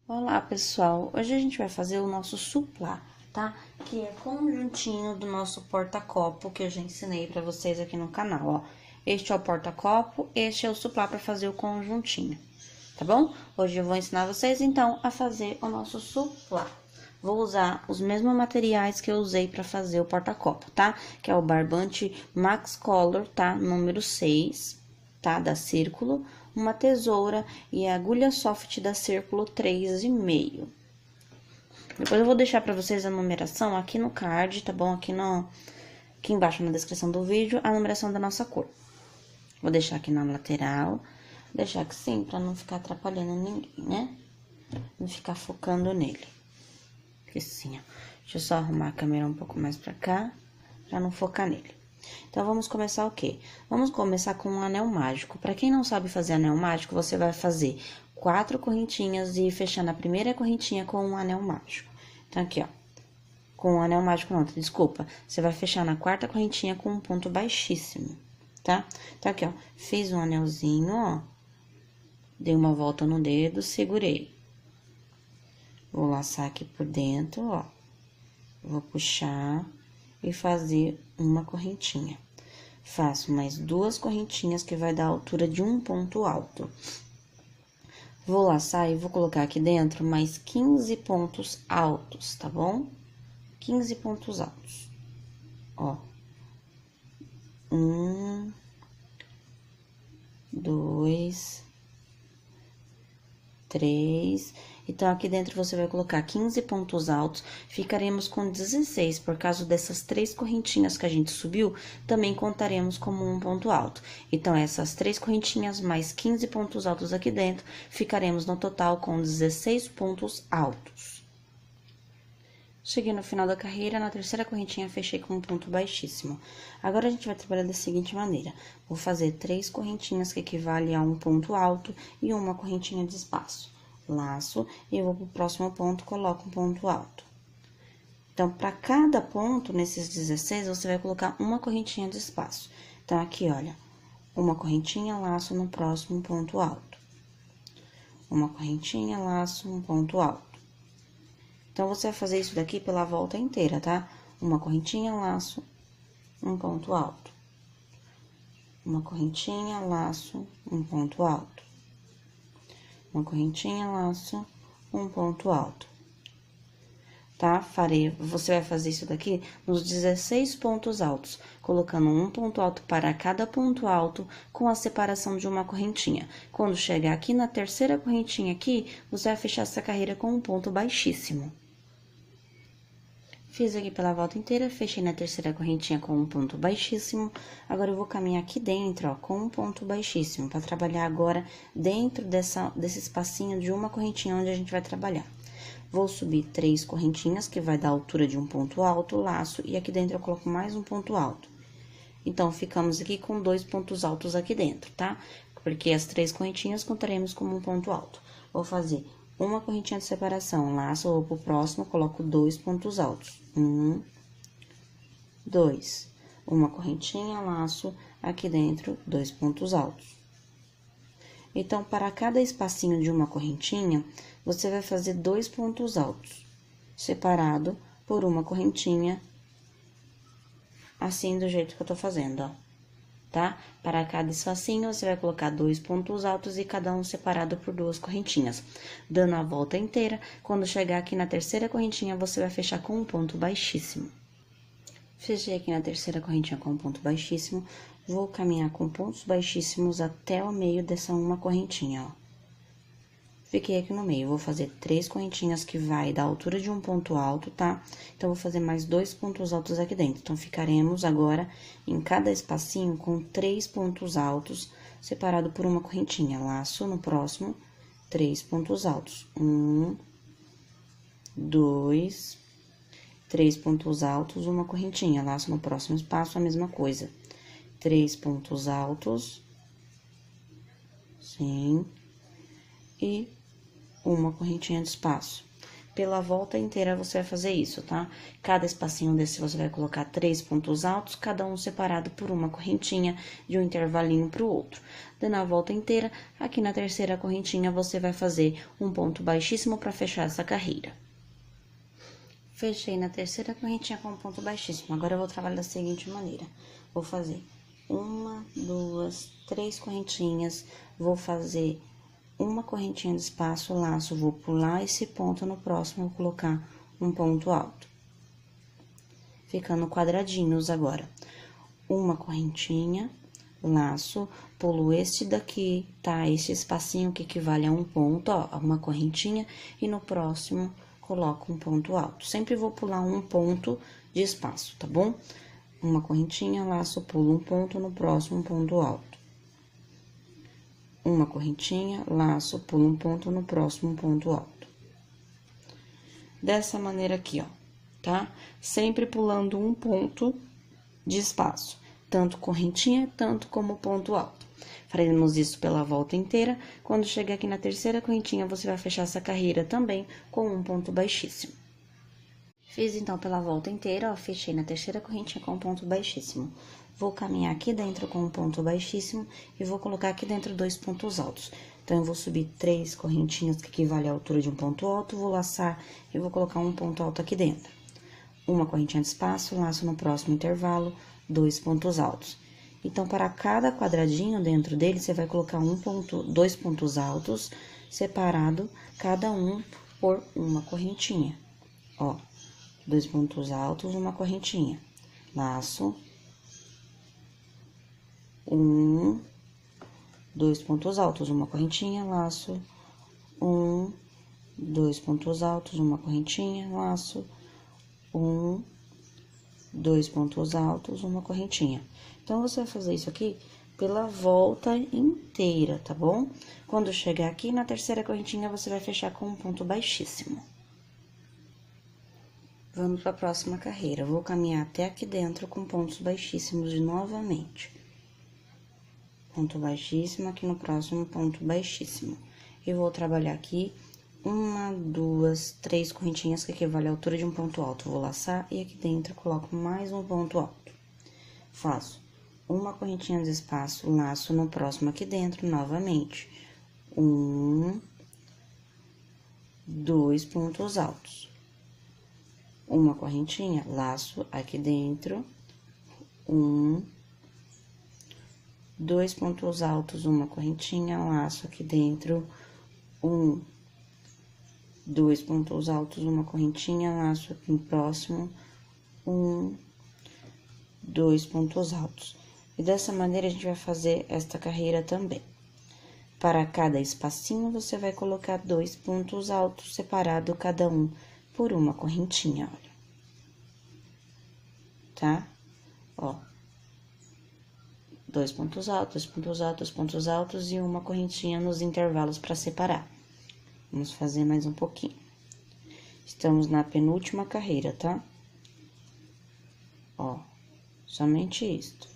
Olá, pessoal! Hoje a gente vai fazer o nosso suplá, tá? Que é conjuntinho do nosso porta-copo que eu já ensinei pra vocês aqui no canal, ó. Este é o porta-copo, este é o suplá pra fazer o conjuntinho, tá bom? Hoje eu vou ensinar vocês, então, a fazer o nosso suplá. Vou usar os mesmos materiais que eu usei pra fazer o porta-copo, tá? Que é o barbante Max Color, tá? Número 6, tá? Da Círculo, uma tesoura e a agulha soft da Círculo 3,5. Depois eu vou deixar pra vocês a numeração aqui no card, tá bom? Aqui embaixo na descrição do vídeo, a numeração da nossa cor. Vou deixar aqui na lateral, deixar aqui sim, pra não ficar atrapalhando ninguém, né? Não ficar focando nele. Aqui sim, ó. Deixa eu só arrumar a câmera um pouco mais pra cá, pra não focar nele. Então, vamos começar o quê? Vamos começar com um anel mágico. Pra quem não sabe fazer anel mágico, você vai fazer 4 correntinhas e fechar na primeira correntinha com um anel mágico. Então, aqui, ó. Com um anel mágico não, desculpa. Você vai fechar na quarta correntinha com um ponto baixíssimo, tá? Então, aqui, ó. Fiz um anelzinho, ó. Dei uma volta no dedo, segurei. Vou laçar aqui por dentro, ó. Vou puxar e fazer uma correntinha. Faço mais 2 correntinhas que vai dar a altura de um ponto alto. Vou laçar e vou colocar aqui dentro mais 15 pontos altos, tá bom? 15 pontos altos. Ó. 1, 2, 3. Então, aqui dentro você vai colocar 15 pontos altos, ficaremos com 16, por causa dessas 3 correntinhas que a gente subiu, também contaremos como um ponto alto. Então, essas 3 correntinhas mais 15 pontos altos aqui dentro, ficaremos no total com 16 pontos altos. Cheguei no final da carreira, na terceira correntinha, fechei com um ponto baixíssimo. Agora, a gente vai trabalhar da seguinte maneira. Vou fazer 3 correntinhas que equivalem a um ponto alto e uma correntinha de espaço. Laço, e eu vou pro próximo ponto, coloco um ponto alto. Então, para cada ponto, nesses 16, você vai colocar uma correntinha de espaço. Então, aqui, olha, uma correntinha, laço no próximo ponto alto. Uma correntinha, laço, um ponto alto. Então, você vai fazer isso daqui pela volta inteira, tá? Uma correntinha, laço, um ponto alto. Uma correntinha, laço, um ponto alto. Uma correntinha, laço, um ponto alto. Tá? Você vai fazer isso daqui nos 16 pontos altos, colocando um ponto alto para cada ponto alto, com a separação de uma correntinha. Quando chegar aqui na terceira correntinha aqui, você vai fechar essa carreira com um ponto baixíssimo. Fiz aqui pela volta inteira, fechei na terceira correntinha com um ponto baixíssimo. Agora, eu vou caminhar aqui dentro, ó, com um ponto baixíssimo, para trabalhar agora dentro desse espacinho de uma correntinha onde a gente vai trabalhar. Vou subir 3 correntinhas, que vai dar a altura de um ponto alto, laço, e aqui dentro eu coloco mais um ponto alto. Então, ficamos aqui com 2 pontos altos aqui dentro, tá? Porque as 3 correntinhas contaremos como um ponto alto. Vou fazer uma correntinha de separação, laço, vou pro próximo, coloco 2 pontos altos. 1, 2. Uma correntinha, laço, aqui dentro, 2 pontos altos. Então, para cada espacinho de uma correntinha, você vai fazer 2 pontos altos, separado por uma correntinha, assim do jeito que eu tô fazendo, ó. Tá? Para cada espacinho, você vai colocar 2 pontos altos e cada um separado por 2 correntinhas. Dando a volta inteira, quando chegar aqui na terceira correntinha, você vai fechar com um ponto baixíssimo. Fechei aqui na terceira correntinha com um ponto baixíssimo, vou caminhar com pontos baixíssimos até o meio dessa uma correntinha, ó. Fiquei aqui no meio, vou fazer 3 correntinhas que vai dar a altura de um ponto alto, tá? Então, vou fazer mais 2 pontos altos aqui dentro. Então, ficaremos agora em cada espacinho com 3 pontos altos, separado por uma correntinha. Laço no próximo, 3 pontos altos. 1, 2, 3 pontos altos, uma correntinha. Laço no próximo espaço, a mesma coisa. 3 pontos altos, sim, e uma correntinha de espaço. pela volta inteira você vai fazer isso, tá? Cada espacinho desse você vai colocar 3 pontos altos, cada um separado por uma correntinha de um intervalinho pro outro. Dando a volta inteira, aqui na terceira correntinha você vai fazer um ponto baixíssimo para fechar essa carreira. Fechei na terceira correntinha com um ponto baixíssimo. Agora eu vou trabalhar da seguinte maneira. Vou fazer 1, 2, 3 correntinhas, vou fazer uma correntinha de espaço, laço, vou pular esse ponto, no próximo vou colocar um ponto alto. Ficando quadradinhos agora. Uma correntinha, laço, pulo este daqui, tá? Este espacinho que equivale a um ponto, ó, uma correntinha, e no próximo coloco um ponto alto. Sempre vou pular um ponto de espaço, tá bom? Uma correntinha, laço, pulo um ponto, no próximo um ponto alto. Uma correntinha, laço, pulo um ponto, no próximo um ponto alto. Dessa maneira aqui, ó, tá? Sempre pulando um ponto de espaço, tanto correntinha, tanto como ponto alto. Faremos isso pela volta inteira. Quando chegar aqui na terceira correntinha, você vai fechar essa carreira também com um ponto baixíssimo. Fiz então pela volta inteira, ó, fechei na terceira correntinha com um ponto baixíssimo. Vou caminhar aqui dentro com um ponto baixíssimo e vou colocar aqui dentro 2 pontos altos. Então, eu vou subir 3 correntinhas, que equivale à altura de um ponto alto, vou laçar e vou colocar um ponto alto aqui dentro. Uma correntinha de espaço, laço no próximo intervalo, 2 pontos altos. Então, para cada quadradinho dentro dele, você vai colocar 2 pontos altos, separado, cada um por uma correntinha. Ó, 2 pontos altos, uma correntinha. Laço. 2 pontos altos, uma correntinha, laço. 2 pontos altos, uma correntinha, laço. 2 pontos altos, uma correntinha. Então, você vai fazer isso aqui pela volta inteira, tá bom? Quando chegar aqui na terceira correntinha, você vai fechar com um ponto baixíssimo. Vamos para a próxima carreira. Vou caminhar até aqui dentro com pontos baixíssimos novamente. Ponto baixíssimo, aqui no próximo ponto baixíssimo. E vou trabalhar aqui 1, 2, 3 correntinhas, que equivale à altura de um ponto alto. Vou laçar e aqui dentro coloco mais um ponto alto. Faço uma correntinha de espaço, laço no próximo aqui dentro novamente. 2 pontos altos. Uma correntinha, laço aqui dentro. 2 pontos altos, uma correntinha, laço aqui dentro. 2 pontos altos, uma correntinha, laço aqui no próximo. 2 pontos altos. E dessa maneira, a gente vai fazer esta carreira também. Para cada espacinho, você vai colocar 2 pontos altos, separado cada um por uma correntinha, olha. Tá? Ó. 2 pontos altos, 2 pontos altos, 2 pontos altos e uma correntinha nos intervalos para separar. Vamos fazer mais um pouquinho. Estamos na penúltima carreira, tá? Ó, somente isto.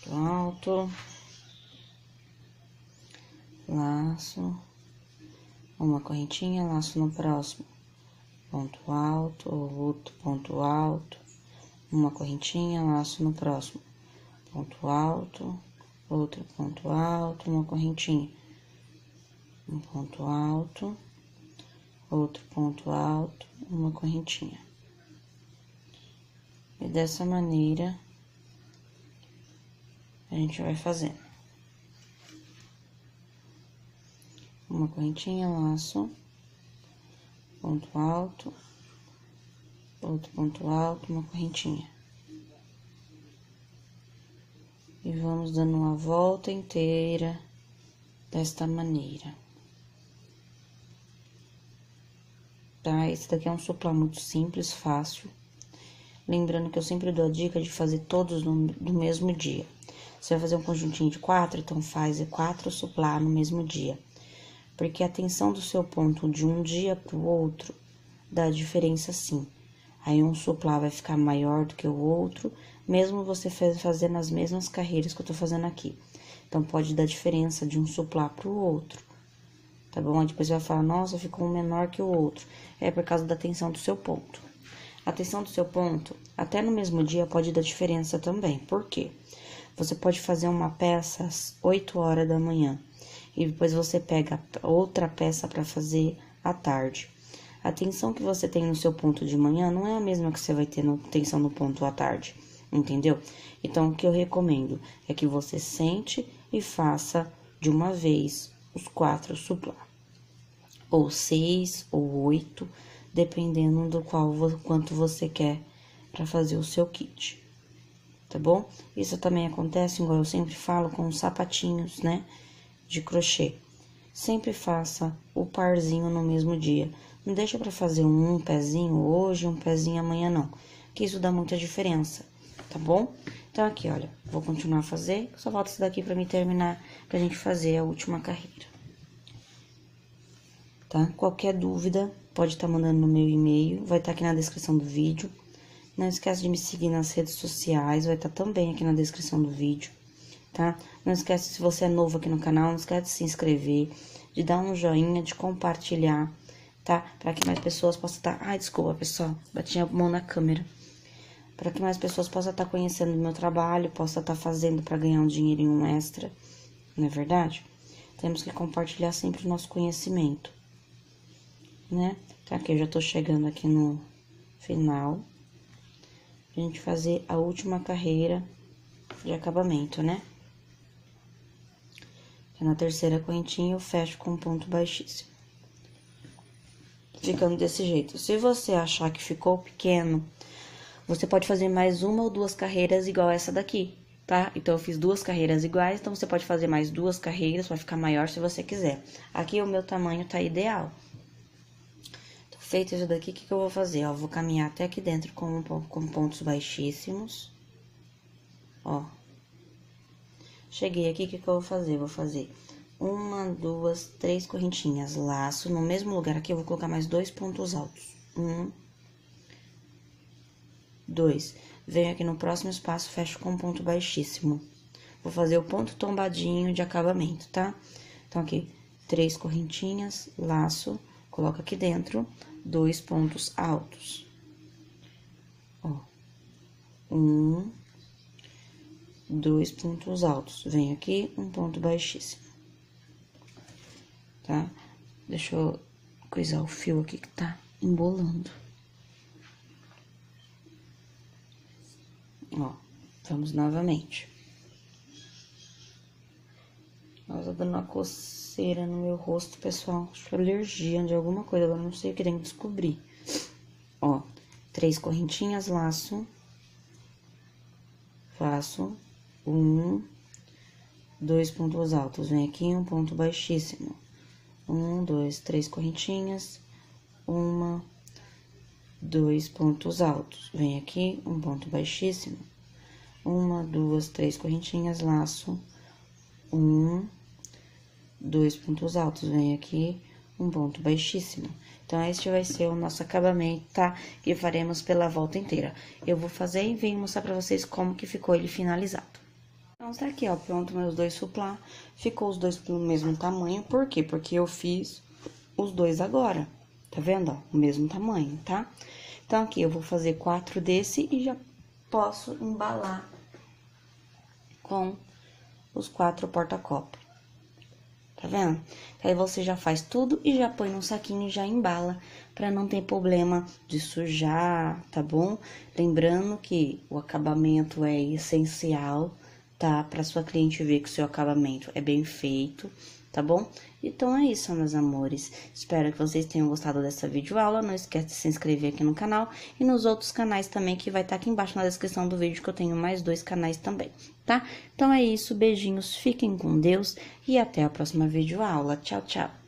Ponto alto, laço, uma correntinha, laço no próximo. Ponto alto, outro ponto alto, uma correntinha, laço no próximo. Ponto alto, outro ponto alto, uma correntinha. Um ponto alto, outro ponto alto, uma correntinha. E dessa maneira, a gente vai fazendo. Uma correntinha, laço, ponto alto, outro ponto alto, uma correntinha. E vamos dando uma volta inteira desta maneira. Tá? Esse daqui é um suplá muito simples, fácil. Lembrando que eu sempre dou a dica de fazer todos no mesmo dia. Você vai fazer um conjuntinho de 4, então faz 4 suplá no mesmo dia. Porque a tensão do seu ponto de um dia pro outro dá diferença sim. Aí um suplá vai ficar maior do que o outro, mesmo você fazendo as mesmas carreiras que eu tô fazendo aqui. Então, pode dar diferença de um suplá pro outro, tá bom? Aí depois você vai falar, nossa, ficou um menor que o outro. É por causa da tensão do seu ponto. A tensão do seu ponto, até no mesmo dia, pode dar diferença também. Por quê? Você pode fazer uma peça às 8 horas da manhã e depois você pega outra peça para fazer à tarde. A tensão que você tem no seu ponto de manhã não é a mesma que você vai ter tensão no ponto à tarde, entendeu? Então, o que eu recomendo é que você sente e faça de uma vez os 4 suplá, ou 6 ou 8, dependendo do quanto você quer para fazer o seu kit, tá bom? Isso também acontece, igual eu sempre falo, com os sapatinhos, né, de crochê. Sempre faça o parzinho no mesmo dia. Não deixa para fazer um pezinho hoje, um pezinho amanhã, não. Que isso dá muita diferença, tá bom? Então, aqui, olha, vou continuar a fazer. Só falta isso daqui pra me terminar, pra gente fazer a última carreira. Tá? Qualquer dúvida, pode estar mandando no meu e-mail. Vai estar aqui na descrição do vídeo. Não esquece de me seguir nas redes sociais. Vai estar também aqui na descrição do vídeo, tá? Não esquece, se você é novo aqui no canal, não esquece de se inscrever, de dar um joinha, de compartilhar, tá? Para que mais pessoas possam estar... Ai, desculpa, pessoal, bati a mão na câmera. Para que mais pessoas possam estar conhecendo o meu trabalho, possam estar fazendo para ganhar um dinheirinho extra, não é verdade? Temos que compartilhar sempre o nosso conhecimento, né? Então, aqui eu já tô chegando aqui no final, a gente fazer a última carreira de acabamento, né? Na terceira correntinha eu fecho com um ponto baixíssimo. Ficando desse jeito. Se você achar que ficou pequeno, você pode fazer mais uma ou duas carreiras igual essa daqui, tá? Então, eu fiz 2 carreiras iguais, então você pode fazer mais 2 carreiras, vai ficar maior se você quiser. Aqui o meu tamanho tá ideal. Então, feito isso daqui, o que eu vou fazer? Ó, eu vou caminhar até aqui dentro com pontos baixíssimos. Ó. Cheguei aqui, o que eu vou fazer? Vou fazer 1, 2, 3 correntinhas, laço. No mesmo lugar aqui, eu vou colocar mais 2 pontos altos. 1, 2. Venho aqui no próximo espaço, fecho com um ponto baixíssimo. Vou fazer o ponto tombadinho de acabamento, tá? Então, aqui, 3 correntinhas, laço, coloco aqui dentro 2 pontos altos. Ó. 1, 2 pontos altos. Venho aqui, um ponto baixíssimo. Tá? Deixa eu coisar o fio aqui que tá embolando. Ó, vamos novamente. Nossa, tá dando uma coceira no meu rosto, pessoal. Acho que é alergia de alguma coisa, agora não sei o que tem que descobrir. Ó, 3 correntinhas, laço. Faço 1, 2 pontos altos. Vem aqui, um ponto baixíssimo. 1, 2, 3 correntinhas. 1, 2 pontos altos. Vem aqui, um ponto baixíssimo. 1, 2, 3 correntinhas, laço. 1, 2 pontos altos. Vem aqui, um ponto baixíssimo. Então, este vai ser o nosso acabamento, tá? Que faremos pela volta inteira. Eu vou fazer e venho mostrar pra vocês como que ficou ele finalizado. Então, tá aqui, ó, pronto, meus 2 suplá. Ficou os 2 pelo mesmo tamanho. Por quê? Porque eu fiz os 2 agora. Tá vendo, ó? O mesmo tamanho, tá? Então, aqui eu vou fazer 4 desse e já posso embalar com os 4 porta-copo. Tá vendo? Aí você já faz tudo e já põe num saquinho e já embala, pra não ter problema de sujar, tá bom? Lembrando que o acabamento é essencial, tá? Pra sua cliente ver que o seu acabamento é bem feito, tá bom? Então, é isso, meus amores. Espero que vocês tenham gostado dessa videoaula. Não esquece de se inscrever aqui no canal e nos outros canais também, que vai estar aqui embaixo na descrição do vídeo, que eu tenho mais 2 canais também, tá? Então, é isso. Beijinhos, fiquem com Deus e até a próxima videoaula. Tchau, tchau!